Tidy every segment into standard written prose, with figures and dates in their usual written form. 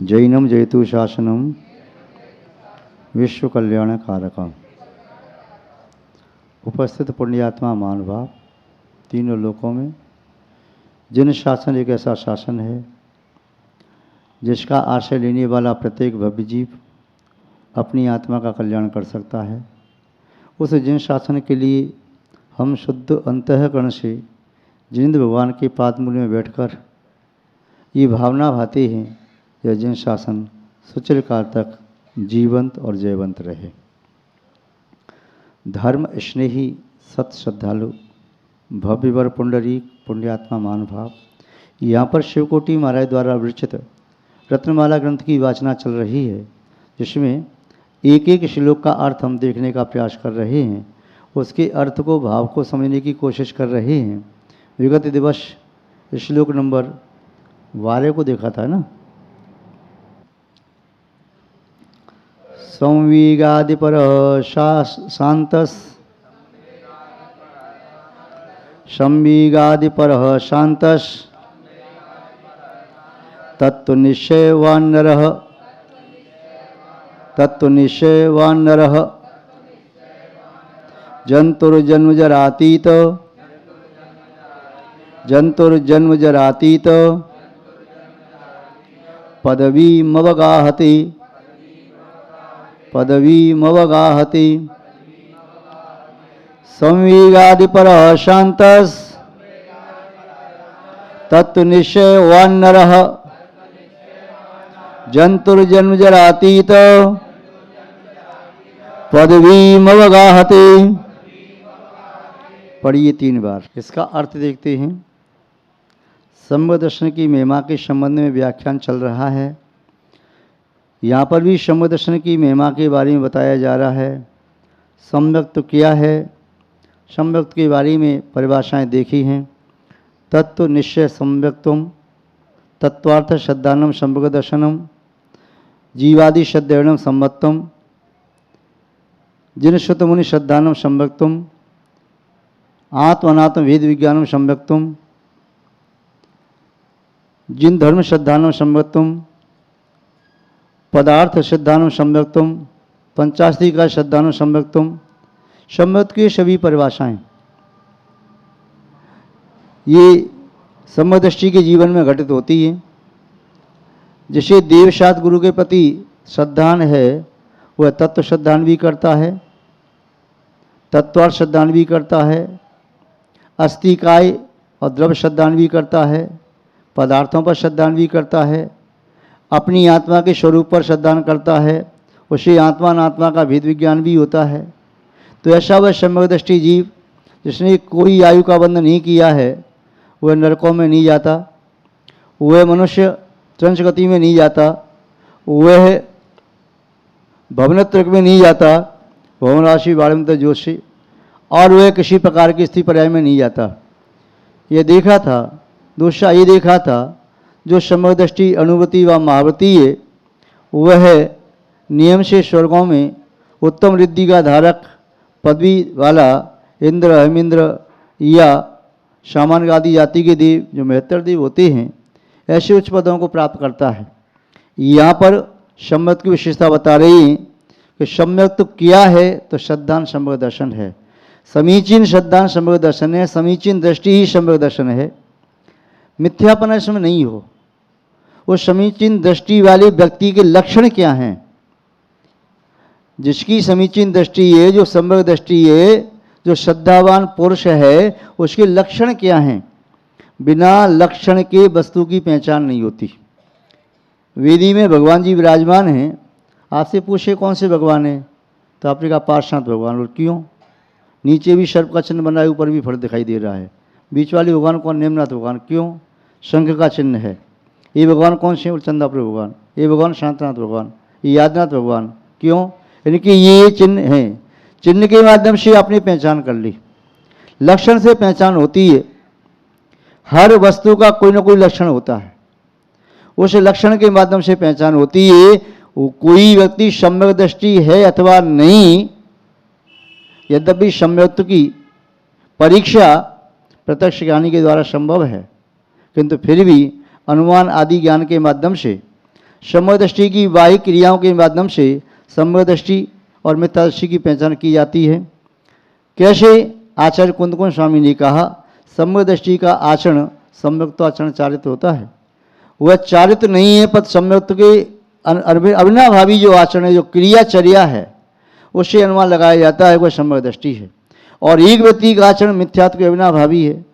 जैनम जयतु शासनम विश्व कल्याण कारकम। उपस्थित पुण्यात्मा महानुभाव, तीनों लोकों में जिन शासन एक ऐसा शासन है जिसका आश्रय लेने वाला प्रत्येक भव्य जीव अपनी आत्मा का कल्याण कर सकता है, उस जिन शासन के लिए हम शुद्ध अंतःकरण से जिंद भगवान के पादमूल में बैठकर ये भावना भाते हैं, यह जिन शासन सुचिर काल तक जीवंत और जयवंत रहे। धर्म स्नेही सत श्रद्धालु भव्यवर पुंडरीक पुण्यात्मा महानुभाव, यहाँ पर शिवकोटि महाराज द्वारा विरचित रत्नमाला ग्रंथ की वाचना चल रही है, जिसमें एक एक श्लोक का अर्थ हम देखने का प्रयास कर रहे हैं, उसके अर्थ को भाव को समझने की कोशिश कर रहे हैं। विगत दिवस श्लोक नंबर 12 को देखा था ना। संविगादिपर शांतस संविगादिपर शांतस तत्वनिश्चयवान्नरः तत्वनिश्चयवान्नरः जंतुर्जन्मजरातीत जंतुर्जन्मजरातीत पदवीमवगाहति पदवीमवगाहति। संविगादिपरः शान्तः तत्वनिश्चयवान्नरः जंतुर्जन्मजरातीत पदवीमवगाहति। पढ़िए 3 बार। इसका अर्थ देखते हैं। सम्यक दर्शन की महिमा के संबंध में व्याख्यान चल रहा है। यहाँ पर भी सम्यक दर्शन की महिमा के बारे में बताया जा रहा है। सम्यक तो क्या है, सम्यक के बारे में परिभाषाएं देखी हैं। तत्व निश्चय सम्यक्त्वम, तत्वार्थ श्रद्धानम सम्यक दर्शनम, जीवादि श्रद्धेयम सम्मत्तम, जिन श्रुत मुनि श्रद्धानम सम्यक्त्वम, आत्म अनात्म वेद विज्ञानम सम्यक्त्वम, जिन धर्म श्रद्धानम सम्यक्त्वम, पदार्थ श्रद्धानम सम्यक्त्वम, पंचास्ति का श्रद्धानम सम्यक्त्वम। सम्यक की सभी परिभाषाएं ये सम्यक दृष्टि के जीवन में घटित होती हैं। जिसे देवशास्त्र गुरु के प्रति श्रद्धान है वह तत्व श्रद्धान भी करता है, तत्वार्थ श्रद्धान भी करता है, अस्तिकाय और द्रव्य श्रद्धान भी करता है, पदार्थों पर श्रद्धान भी करता है, अपनी आत्मा के स्वरूप पर श्रद्धान करता है, उसे आत्मा अनात्मा का भेद विज्ञान भी होता है। तो ऐसा वह सम्यक दृष्टि जीव जिसने कोई आयु का बंधन नहीं किया है वह नरकों में नहीं जाता, वह मनुष्य त्रंश गति में नहीं जाता, वह भवनत्रक में नहीं जाता, भवन राशि बाड़मत जोशी, और वह किसी प्रकार की स्थिति पर्याय में नहीं जाता। ये देखा था, दूसरा ये देखा था जो सम्यक दृष्टि अनुभूति व महावृत्ति है वह नियम से स्वर्गों में उत्तम रिद्धि का धारक पदवी वाला इंद्र, हेमिंद्र या सामान्य आदि जाति के देव जो महत्तर देव होते हैं ऐसे उच्च पदों को प्राप्त करता है। यहाँ पर सम्यक की विशेषता बता रही है कि सम्यक तो क्या है, तो श्रद्धान सम्यक दर्शन है। समीचीन श्रद्धान सम्यक दर्शन है, समीचीन दृष्टि ही सम्यक दर्शन है। मिथ्यापन इसमें नहीं हो। वो समीचीन दृष्टि वाले व्यक्ति के लक्षण क्या हैं? जिसकी समीचीन दृष्टि है, जो सम्यक दृष्टि है, जो श्रद्धावान पुरुष है, उसके लक्षण क्या हैं? बिना लक्षण के वस्तु की पहचान नहीं होती। वेदी में भगवान जी विराजमान हैं, आपसे पूछे कौन से भगवान हैं, तो आपने कहा पार्श्वनाथ भगवान। और क्यों? नीचे भी सर्प का चिन्ह बना है, ऊपर भी फल दिखाई दे रहा है। बीच वाले भगवान कौन? नेमनाथ भगवान। क्यों? शंख का चिन्ह है। ये भगवान कौन से? चंदापुर भगवान। ये भगवान शांतनाथ भगवान, ये यादनाथ भगवान। क्यों? इनके ये चिन्ह हैं। चिन्ह के माध्यम से आपने पहचान कर ली। लक्षण से पहचान होती है। हर वस्तु का कोई ना कोई लक्षण होता है, उस लक्षण के माध्यम से पहचान होती है। कोई व्यक्ति सम्यक दृष्टि है अथवा नहीं, यद्यपि सम्यक्त्व की परीक्षा प्रत्यक्ष ज्ञानी के द्वारा संभव है, किंतु फिर भी अनुमान आदि ज्ञान के माध्यम से सम्यक दृष्टि की बाह्य क्रियाओं के माध्यम से सम्यक दृष्टि और मिथ्या दृष्टि की पहचान की जाती है। कैसे? आचार्य कुंदकुंज स्वामी ने कहा, सम्यक दृष्टि का आचरण सम्यक तो आचरण चारित्र होता है, वह चारित्र नहीं है, पर सम्यक के अविनाभावी जो आचरण है, जो क्रियाचर्या है, उससे अनुमान लगाया जाता है वह सम्यक दृष्टि है। और एक व्यक्ति का आचरण मिथ्यात्व के अविनाभावी है।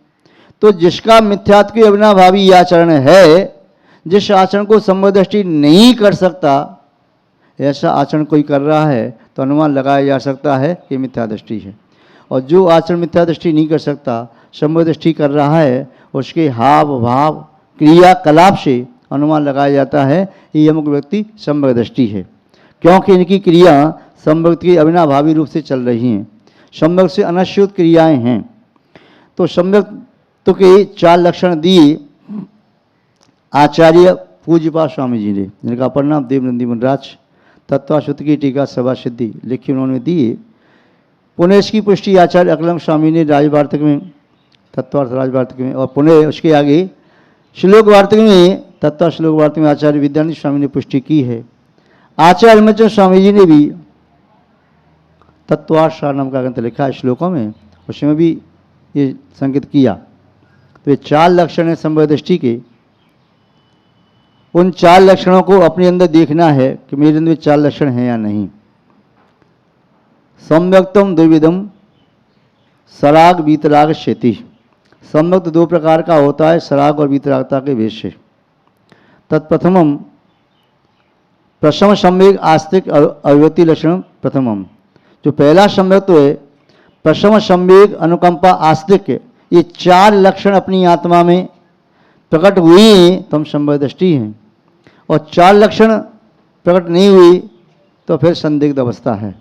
तो जिसका मिथ्यात्व के अविनाभावी आचरण है, जिस आचरण को सम्यक दृष्टि नहीं कर सकता, ऐसा आचरण कोई कर रहा है तो अनुमान लगाया जा सकता है कि मिथ्या दृष्टि है। और जो आचरण मिथ्या दृष्टि नहीं कर सकता, सम्यक दृष्टि कर रहा है, उसके हाव भाव क्रियाकलाप से अनुमान लगाया जाता है ये अमुक व्यक्ति सम्यक दृष्टि है, क्योंकि इनकी क्रिया सम्यक के अविनाभावी रूप से चल रही हैं, सम्यक से अनश्यूत क्रियाएं हैं। तो सम्यक तो के 4 लक्षण दिए आचार्य पूज्यपाद स्वामी जी ने, जिनका परिणाम देवनंदी मुनिराज तत्वाशुद्ध की टीका सभा सिद्धि लिखी उन्होंने दिए। पुनः इसकी पुष्टि आचार्य अकलंग स्वामी ने राजवार्तिक में, तत्वार्थ राजवार्तिक में, और पुनः उसके आगे श्लोक वार्तिक में, तत्व श्लोक वार्तिक में आचार्य विद्यानंद स्वामी ने पुष्टि की है। आचार्य हिमचंद स्वामी जी ने भी तत्वार्थ सार नाम का ग्रंथ लिखा है श्लोकों में, उसमें भी ये संकेत किया। तो ये 4 लक्षण है सम्यक दृष्टि के। उन 4 लक्षणों को अपने अंदर देखना है कि मेरे अंदर 4 लक्षण हैं या नहीं। सम्यक्तम द्विविधम सराग वीतराग शेति। सम्यक्त 2 प्रकार का होता है, सराग और वीतरागता के भेद से। तत्प्रथमम प्रशम सम्यक आस्तिक अभिव्यक्ति लक्षण प्रथमम। जो पहला सम्यक तो है प्रशम सम्यक अनुकंपा आस्तिक, ये 4 लक्षण अपनी आत्मा में प्रकट हुई तो हम सम्यक दृष्टि हैं, और 4 लक्षण प्रकट नहीं हुई तो फिर संदिग्ध अवस्था है।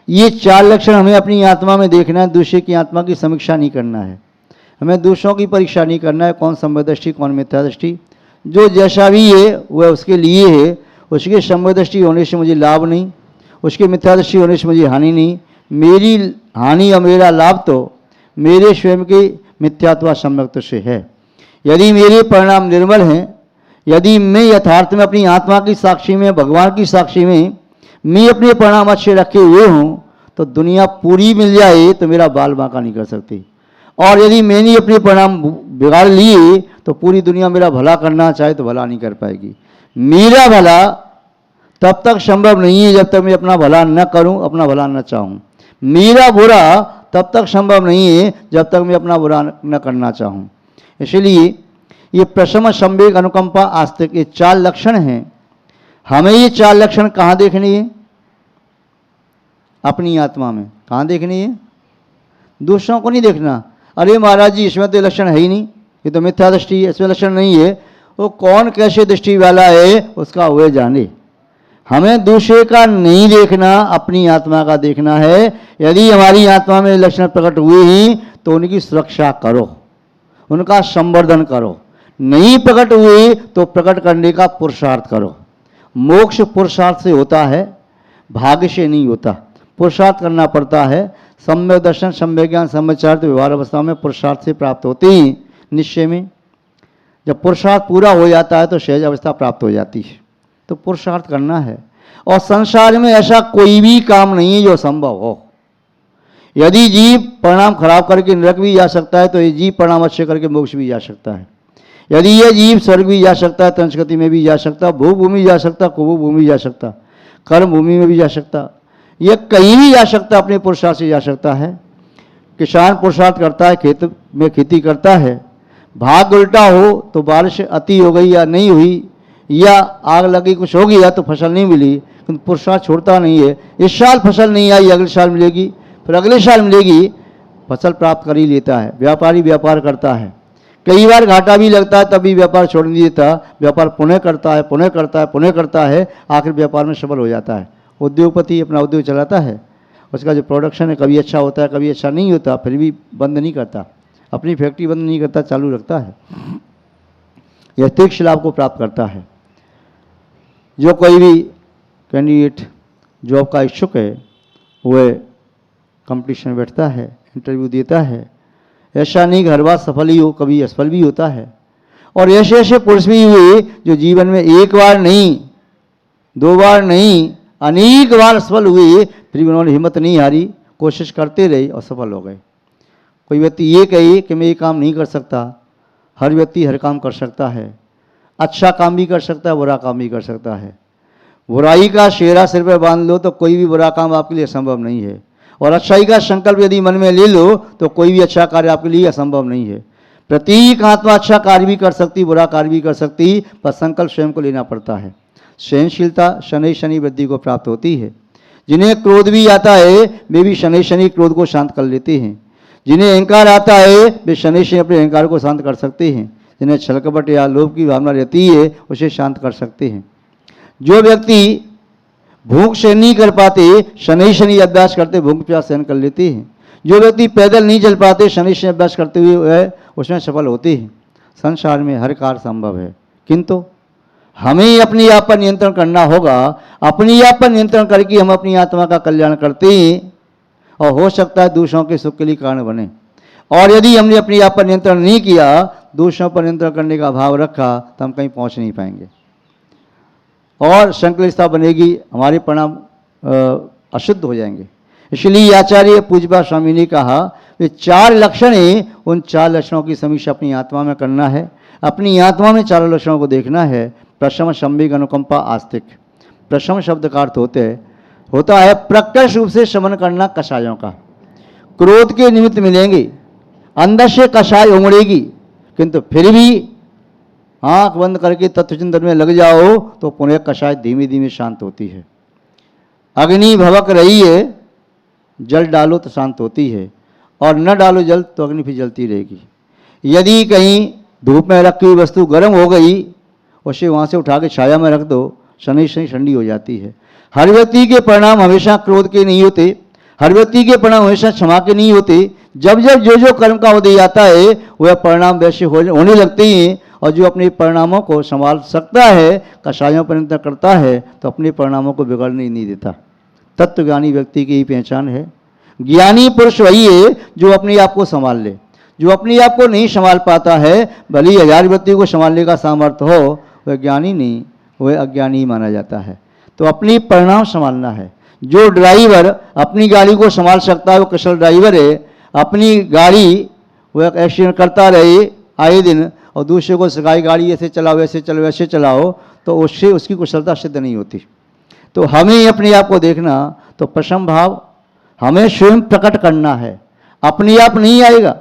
ये 4 लक्षण हमें अपनी आत्मा में देखना है, दूसरे की आत्मा की समीक्षा नहीं करना है, हमें दूसरों की परीक्षा नहीं करना है, कौन सम्यक दृष्टि कौन मिथ्या दृष्टि। जो जैसा भी है वह उसके लिए है, उसके सम्यक दृष्टि होने से मुझे लाभ नहीं, उसके मिथ्या दृष्टि होने से मुझे हानि नहीं। मेरी हानि और मेरा लाभ तो मेरे स्वयं के मिथ्यात्व सम्यक्त से है। यदि मेरे परिणाम निर्मल हैं, यदि मैं यथार्थ में अपनी आत्मा की साक्षी में, भगवान की साक्षी में मैं अपने परिणाम अच्छे रखे हुए हूँ, तो दुनिया पूरी मिल जाए तो मेरा बाल बांका नहीं कर सकती। और यदि मैंने अपने परिणाम बिगाड़ लिए तो पूरी दुनिया मेरा भला करना चाहे तो भला नहीं कर पाएगी। मेरा भला तब तक संभव नहीं है जब तक मैं अपना भला न करूं, अपना भला न चाहूं। मेरा बुरा तब तक संभव नहीं है जब तक मैं अपना बुरा न करना चाहूं। इसलिए ये प्रशम संवेग अनुकंपा आस्तिक ये 4 लक्षण हैं। हमें ये 4 लक्षण कहाँ देखनी है? अपनी आत्मा में। कहाँ देखनी है? दूसरों को नहीं देखना। अरे महाराज जी इसमें तो लक्षण है ही नहीं, ये तो मिथ्या दृष्टि है, इसमें लक्षण नहीं है। वो कौन कैसे दृष्टि वाला है उसका हुए जाने। हमें दूसरे का नहीं देखना, अपनी आत्मा का देखना है। यदि हमारी आत्मा में लक्षण प्रकट हुए ही तो उनकी सुरक्षा करो, उनका संवर्धन करो। नहीं प्रकट हुए तो प्रकट करने का पुरुषार्थ करो। मोक्ष पुरुषार्थ से होता है, भाग्य से नहीं होता। पुरुषार्थ करना पड़ता है। सम्यक दर्शन, सम्यक ज्ञान, सम्यक चारित्र व्यवहार अवस्था में पुरुषार्थ से प्राप्त होते ही निश्चय में। जब पुरुषार्थ पूरा हो जाता है तो सहज अवस्था प्राप्त हो जाती है। तो पुरुषार्थ करना है। और संसार में ऐसा कोई भी काम नहीं है जो संभव हो। यदि जीव परिणाम खराब करके नरक भी जा सकता है तो ये जीव परिणाम अच्छे करके मोक्ष भी जा सकता है। यदि ये जीव स्वर्ग भी जा सकता है, तंचगति में भी जा सकता, भूभूमि जा सकता, कुभूभूमि जा सकता, कर्म भूमि में भी जा सकता, ये कहीं भी जा सकता, अपने पुरुषार्थ से जा सकता है। किसान पुरुषार्थ करता है, खेत में खेती करता है, भाग उल्टा हो तो बारिश अति हो गई या नहीं हुई, या आग लगी कुछ हो गया तो फसल नहीं मिली, किंतु पुरुषार्थ छोड़ता नहीं है। इस साल फसल नहीं आई, अगले साल मिलेगी, फिर अगले साल मिलेगी, फसल प्राप्त कर ही लेता है। व्यापारी व्यापार करता है, कई बार घाटा भी लगता है तब भी व्यापार छोड़ नहीं देता, व्यापार पुनः करता है, पुनः करता है, पुनः करता है, आखिर व्यापार में सफल हो जाता है। उद्योगपति अपना उद्योग चलाता है, उसका जो प्रोडक्शन है कभी अच्छा होता है, कभी अच्छा नहीं होता, फिर भी बंद नहीं करता, अपनी फैक्ट्री बंद नहीं करता, चालू रखता है, यह तीक्ष्ण लाभ को प्राप्त करता है। जो कोई भी कैंडिडेट जॉब का इच्छुक है वह कंपटीशन बैठता है, इंटरव्यू देता है। ऐसा नहीं कि हर बार सफल ही हो, कभी असफल भी होता है। और ऐसे ऐसे पुरुष भी हुए जो जीवन में एक बार नहीं 2 बार नहीं, अनेक बार सफल हुए, फिर भी उन्होंने हिम्मत नहीं हारी, कोशिश करते रहे और सफल हो गए। कोई व्यक्ति ये कहे कि मैं ये काम नहीं कर सकता, हर व्यक्ति हर काम कर सकता है, अच्छा काम भी कर सकता है, बुरा काम भी कर सकता है। बुराई का शेरा सिर पर बांध लो तो कोई भी बुरा काम आपके लिए असंभव नहीं है, और अच्छाई का संकल्प यदि मन में ले लो तो कोई भी अच्छा कार्य आपके लिए असंभव नहीं है। प्रत्येक आत्मा अच्छा कार्य भी कर सकती, बुरा कार्य भी कर सकती, पर संकल्प स्वयं को लेना पड़ता है। सहनशीलता शनि शनि वृद्धि को प्राप्त होती है। जिन्हें क्रोध भी आता है वे भी शनि शनि क्रोध को शांत कर लेते हैं। जिन्हें अहंकार आता है वे शनि शनि अपने अहंकार को शांत कर सकते हैं। जिन्हें छल कपट या लोभ की भावना रहती है उसे शांत कर सकते हैं। जो व्यक्ति भूख सहन नहीं कर पाते, शनि शनि अभ्यास करते भूख प्यास सहन कर लेते हैं। जो व्यक्ति पैदल नहीं चल पाते, शनि शनि अभ्यास करते हुए उसमें सफल होते हैं। संसार में हर कार्य संभव है, किंतु हमें अपने आप पर नियंत्रण करना होगा। अपने आप पर नियंत्रण करके हम अपनी आत्मा का कल्याण करते हैं और हो सकता है दूसरों के सुख के लिए कारण बने। और यदि हमने अपने आप पर नियंत्रण नहीं किया, दूसरों पर नियंत्रण करने का भाव रखा, तो हम कहीं पहुंच नहीं पाएंगे और संकलितता बनेगी, हमारे परिणाम अशुद्ध हो जाएंगे। इसलिए आचार्य पूज्यपाद स्वामी ने कहा कि 4 लक्षण हैं, उन 4 लक्षणों की समीक्षा अपनी आत्मा में करना है। अपनी आत्मा में 4 लक्षणों को देखना है। प्रशम, संवेग, अनुकंपा, आस्तिक। प्रशम शब्द का अर्थ होता है प्रत्यक्ष रूप से शमन करना कषायों का। क्रोध के निमित्त मिलेंगे, अंदर से कषाय उमड़ेगी, किंतु फिर भी आंख बंद करके तत्वचिंतन में लग जाओ तो पुनः कषाय धीमे धीमे शांत होती है। अग्नि भभक रही है, जल डालो तो शांत होती है, और न डालो जल तो अग्नि फिर जलती रहेगी। यदि कहीं धूप में रखी हुई वस्तु गर्म हो गई, उसे वहाँ से उठा के छाया में रख दो, शनि शनि ठंडी हो जाती है। हर व्यक्ति के परिणाम हमेशा क्रोध के नहीं होते, हर व्यक्ति के परिणाम हमेशा क्षमा के नहीं होते। जब जब जो कर्म का उदय आता है वह परिणाम वैसे होने लगते हैं, और जो अपने परिणामों को संभाल सकता है, कषायों पर नियंत्रण करता है, तो अपने परिणामों को बिगड़ने नहीं देता। तत्वज्ञानी व्यक्ति की ही पहचान है। ज्ञानी पुरुष वही है जो अपने आप को संभाल ले। जो अपने आप को नहीं संभाल पाता है, भले ही 1000 व्यक्ति को संभालने का सामर्थ्य हो, वह ज्ञानी नहीं, वह अज्ञानी माना जाता है। तो अपनी परिणाम संभालना है। जो ड्राइवर अपनी गाड़ी को संभाल सकता है वो कुशल ड्राइवर है। अपनी गाड़ी वह एक्सीडेंट करता रहे आए दिन और दूसरे को सिखाई गाड़ी ऐसे चलाओ, ऐसे चलो, ऐसे चलाओ, तो उससे उसकी कुशलता सिद्ध नहीं होती। तो हमें अपने आप को देखना, तो प्रशम भाव हमें स्वयं प्रकट करना है। अपने आप नहीं आएगा,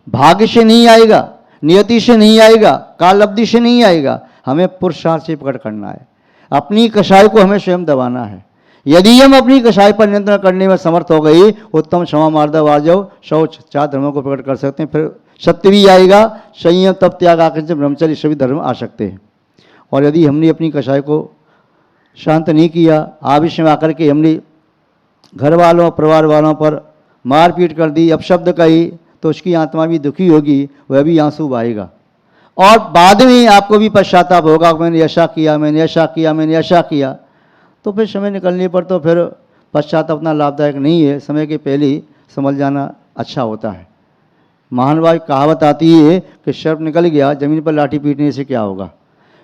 भाग्य से नहीं आएगा, नियति से नहीं आएगा, काल अवधि से नहीं आएगा, हमें पुरुषार्थ से प्रकट करना है। अपनी कषाय को हमें स्वयं दबाना है। यदि हम अपनी कषाय पर नियंत्रण करने में समर्थ हो गई, उत्तम, क्षमा, मार्दव, आर्जव, शौच, 4 धर्मों को प्रकट कर सकते हैं। फिर सत्य भी आएगा, संयम, तप, त्याग, आकर्षण, ब्रह्मचर्य, सभी धर्म आ सकते हैं। और यदि हमने अपनी कषाय को शांत नहीं किया, आवेश में आकर के हमने घर वालों, परिवार वालों पर मारपीट कर दी, अपशब्द कही, तो उसकी आत्मा भी दुखी होगी, वह भी आंसू बहाएगा, और बाद में आपको भी पश्चाताप होगा, मैंने ऐसा किया, मैंने ऐसा किया, मैंने ऐसा किया। तो फिर समय निकलने पर तो फिर पश्चाताप अपना लाभदायक नहीं है। समय के पहले ही समझ जाना अच्छा होता है। महानवाई कहावत आती है कि सर्प निकल गया, जमीन पर लाठी पीटने से क्या होगा,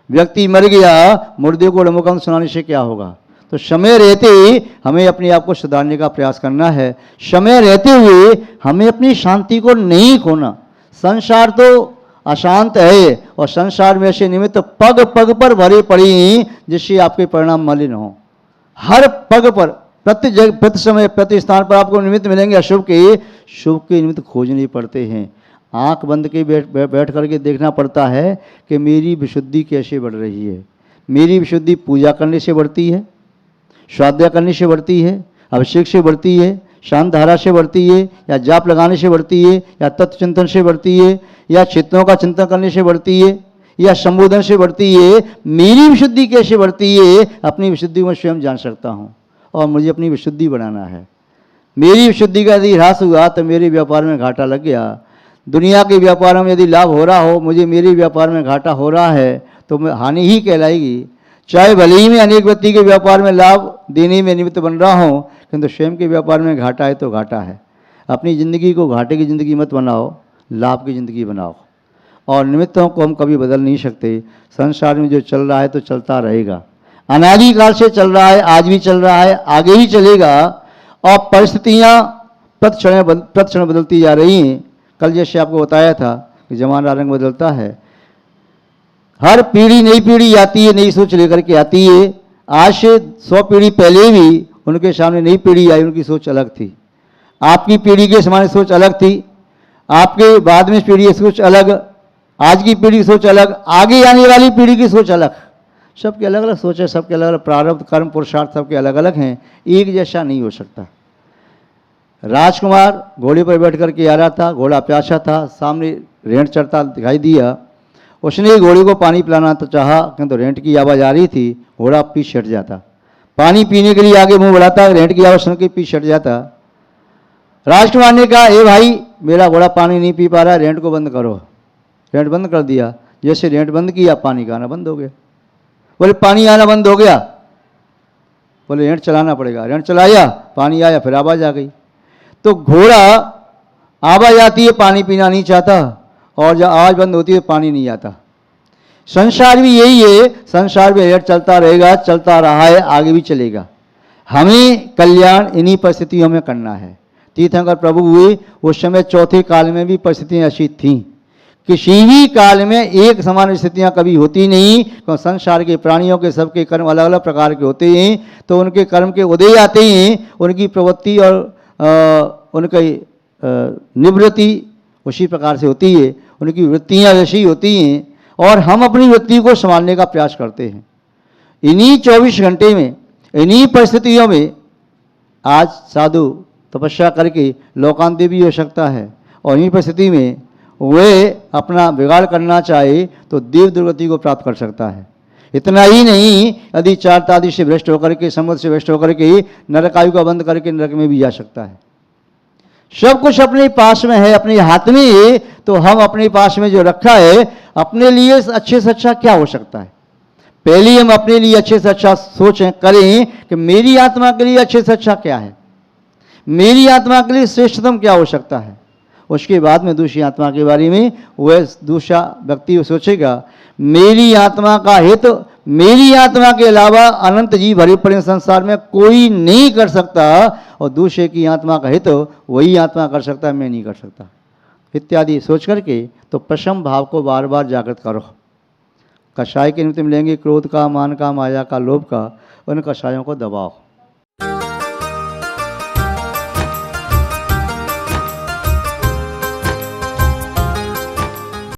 व्यक्ति मर गया, मुर्दे को रमोकम सुनाने से क्या होगा। तो समय रहते ही हमें अपने आप को सुधारने का प्रयास करना है। समय रहते हुए हमें अपनी शांति को नहीं खोना। संसार तो अशांत है, और संसार में ऐसे निमित्त पग पग पर भरे पड़ी हैं जिससे आपके परिणाम मलिन हो। हर पग पर, प्रति समय, प्रति स्थान पर आपको निमित्त मिलेंगे अशुभ के, शुभ के निमित्त खोजने पड़ते हैं। आंख बंद के बैठ करके देखना पड़ता है कि मेरी विशुद्धि कैसे बढ़ रही है। मेरी विशुद्धि पूजा करने से बढ़ती है, स्वाध्याय करने से बढ़ती है, अभिषेक से बढ़ती है, शांत धारा से बढ़ती है, या जाप लगाने से बढ़ती है, या तत्व चिंतन से बढ़ती है, या चित्तों का चिंतन करने से बढ़ती है, या संबोधन से बढ़ती है। मेरी विशुद्धि कैसे बढ़ती है, अपनी विशुद्धि को स्वयं जान सकता हूँ, और मुझे अपनी विशुद्धि बढ़ाना है। मेरी विशुद्धि का यदि ह्रास हुआ तो मेरे व्यापार में घाटा लग गया। दुनिया के व्यापार में यदि लाभ हो रहा हो, मुझे मेरे व्यापार में घाटा हो रहा है, तो मैं हानि ही कहलाएगी। चाहे भले ही मैं अनेक व्यक्ति के व्यापार में लाभ देने में निमित्त बन रहा हूँ, किंतु स्वयं के व्यापार में घाटा है तो घाटा है। अपनी ज़िंदगी को घाटे की ज़िंदगी मत बनाओ, लाभ की ज़िंदगी बनाओ। और निमित्तों को हम कभी बदल नहीं सकते। संसार में जो चल रहा है तो चलता रहेगा। अनादिकाल से चल रहा है, आज भी चल रहा है, आगे भी चलेगा। और परिस्थितियाँ प्रतिक्षण बदलती जा रही हैं। कल जैसे आपको बताया था कि जमाना रंग बदलता है, हर पीढ़ी नई पीढ़ी आती है, नई सोच लेकर के आती है। आज से 100 पीढ़ी पहले भी उनके सामने नई पीढ़ी आई, उनकी सोच अलग थी। आपकी पीढ़ी के सामने सोच अलग थी, आपके बाद में पीढ़ी की सोच अलग, आज की पीढ़ी की सोच अलग, आगे आने वाली पीढ़ी की सोच अलग। सबके अलग अलग सोच है, सबके अलग अलग प्रारब्ध कर्म पुरुषार्थ सबके अलग अलग हैं, एक जैसा नहीं हो सकता। राजकुमार घोड़े पर बैठ कर के आ रहा था, घोड़ा प्यासा था, सामने रेंट चढ़ता दिखाई दिया। उसने घोड़े को पानी पिलाना तो चाहा, किंतु रेंट की आवाज़ आ रही थी, घोड़ा पीछे हट जाता। पानी पीने के लिए आगे मुंह बढ़ाता, रेंट की आवाज़ सुन के पीछे हट जाता। राजकुमार ने कहा, ए भाई, मेरा घोड़ा पानी नहीं पी पा रहा, रेंट को बंद करो। रेंट बंद कर दिया। जैसे रेंट बंद किया, पानी का आना बंद हो गया। बोले पानी आना बंद हो गया, बोले रेंट चलाना पड़ेगा। रेंट चलाया, पानी आया, फिर आवाज़ आ गई। तो घोड़ा आवाज़ आती है, पानी पीना नहीं चाहता, और जब आवाज़ बंद होती है पानी नहीं आता। संसार भी यही है, संसार में रेट चलता रहेगा, चलता रहा है, आगे भी चलेगा। हमें कल्याण इन्हीं परिस्थितियों में करना है। तीर्थंकर प्रभु हुए उस समय चौथे काल में भी परिस्थितियाँ ऐसी थीं। किसी भी काल में एक समान स्थितियाँ कभी होती नहीं, क्योंकि संसार के प्राणियों के सबके कर्म अलग अलग प्रकार के होते हैं। तो उनके कर्म के उदय आते हैं, उनकी प्रवृत्ति और उनकी निवृत्ति उसी प्रकार से होती है, उनकी वृत्तियाँ वैसी होती हैं, और हम अपनी वृत्ति को संभालने का प्रयास करते हैं। इन्हीं 24 घंटे में, इन्हीं परिस्थितियों में आज साधु तपस्या करके लोकांत भी हो सकता है, और इन्हीं परिस्थिति में वे अपना बिगाड़ करना चाहे तो देव दुर्गति को प्राप्त कर सकता है। इतना ही नहीं, यदि चार आदि से भ्रष्ट होकर के, समुद्र से भ्रष्ट होकर के नरकायु का बंद करके नरक में भी जा सकता है। सब कुछ अपने पास में है, अपने हाथ में है। तो हम अपने पास में जो रखा है, अपने लिए अच्छे से अच्छा क्या हो सकता है, पहले हम अपने लिए अच्छे से अच्छा सोचें, करें कि मेरी आत्मा के लिए अच्छे से अच्छा क्या है, मेरी आत्मा के लिए श्रेष्ठतम क्या हो सकता है। उसके बाद में दूसरी आत्मा के बारे में वह दूसरा व्यक्ति सोचेगा, मेरी आत्मा का हित मेरी आत्मा के अलावा अनंत जीव भरे पड़े संसार में कोई नहीं कर सकता, और दूसरे की आत्मा का हित वही आत्मा कर सकता है, मैं नहीं कर सकता, इत्यादि सोच करके तो प्रशम भाव को बार बार जागृत करो। कषाय के निमित्त मिलेंगे क्रोध का, मान का, माया का, लोभ का, उन कषायों को दबाओ।